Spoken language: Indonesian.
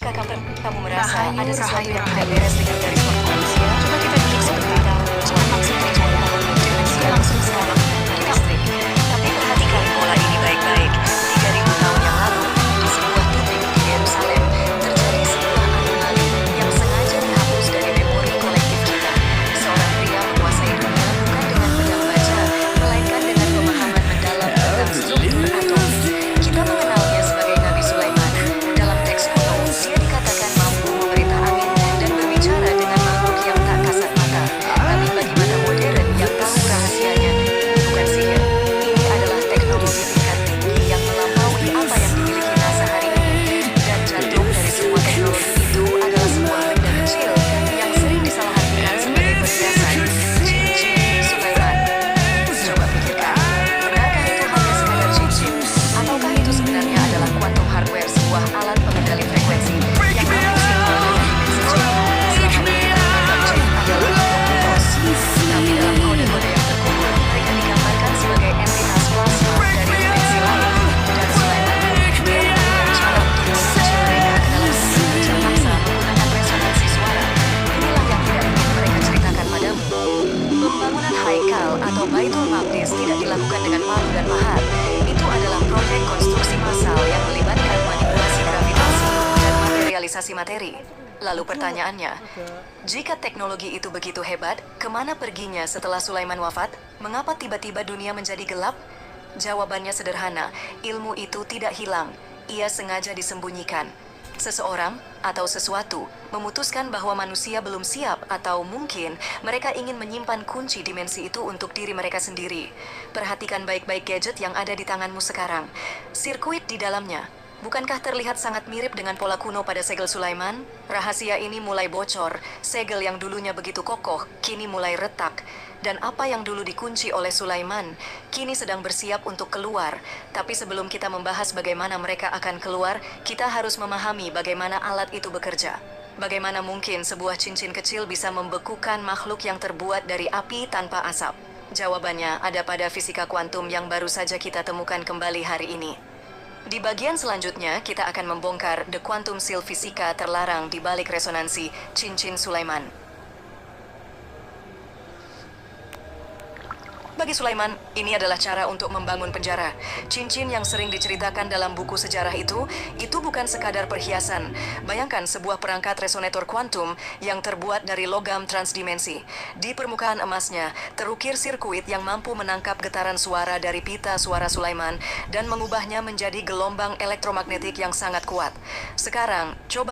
Kamu merasa Rahayu, ada sesuatu rahayu, yang tidak rahayu. beres dengan garis waktu manusia? Coba kita duduk sebentar. Jangan langsung percaya. Deteksi langsung sekarang. Kita Listrik. Tapi perhatikan pola ini baik-baik. 3.000 tahun yang lalu, di sebuah titik di Yerusalem, terjadi sebuah anomali yang sengaja dihapus dari memori kolektif kita. Seorang pria menguasai dunia bukan dengan pedang baja, melainkan dengan pemahaman mendalam tentang struktur atom. Kita mengenalnya sebagai Nabi Sulaiman. Dalam teks kuno, dia dikatakan mampu memerintah angin dan berbicara dengan makhluk yang tak kasat mata. Tapi bagi mata modern yang tahu rahasianya, ini bukan sihir. Ini adalah teknologi tingkat tinggi yang melampaui apa yang dimiliki NASA hari ini. Dan jantung dari semua teknologi itu adalah sebuah benda kecil yang sering disalahartikan sebagai perhiasan. Cincin Sulaiman. Coba pikirkan, benarkah itu hanya sekadar cincin? Ataukah itu sebenarnya adalah quantum hardware, sebuah alat pengendali frekuensi yang mampu sinkron dengan dimensi J? Selama ini kita menganggap J adalah makhluk mitos. Tapi dalam kode-kode yang terkubur, mereka digambarkan sebagai entitas plasma dari dimensi lain. Dan Sulaiman, dia menemukan cara untuk mengunci mereka ke dalam dunia kerja paksa menggunakan resonansi suara. Inilah yang tidak ingin mereka ceritakan padamu. Pembangunan Haikal atau Baitul Maqdis tidak dilakukan dengan palu dan pahat. Itu adalah proyek konstruksi massal yang melibatkan manipulasi gravitasi dan materialisasi materi. Lalu pertanyaannya, jika teknologi itu begitu hebat, kemana perginya setelah Sulaiman wafat? Mengapa tiba-tiba dunia menjadi gelap? Jawabannya sederhana, ilmu itu tidak hilang. Ia sengaja disembunyikan. Seseorang atau sesuatu memutuskan bahwa manusia belum siap, atau mungkin mereka ingin menyimpan kunci dimensi itu untuk diri mereka sendiri. Perhatikan baik-baik gadget yang ada di tanganmu sekarang. Sirkuit di dalamnya. Bukankah terlihat sangat mirip dengan pola kuno pada segel Sulaiman? Rahasia ini mulai bocor. Segel yang dulunya begitu kokoh, kini mulai retak. Dan apa yang dulu dikunci oleh Sulaiman, kini sedang bersiap untuk keluar. Tapi sebelum kita membahas bagaimana mereka akan keluar, kita harus memahami bagaimana alat itu bekerja. Bagaimana mungkin sebuah cincin kecil bisa membekukan makhluk yang terbuat dari api tanpa asap? Jawabannya ada pada fisika kuantum yang baru saja kita temukan kembali hari ini. Di bagian selanjutnya, kita akan membongkar The Quantum Seal fisika terlarang di balik resonansi cincin Sulaiman. Bagi Sulaiman, ini adalah cara untuk membangun penjara. Cincin yang sering diceritakan dalam buku sejarah itu bukan sekadar perhiasan. Bayangkan sebuah perangkat resonator kuantum yang terbuat dari logam transdimensi. Di permukaan emasnya, terukir sirkuit yang mampu menangkap getaran suara dari pita suara Sulaiman dan mengubahnya menjadi gelombang elektromagnetik yang sangat kuat. Sekarang, coba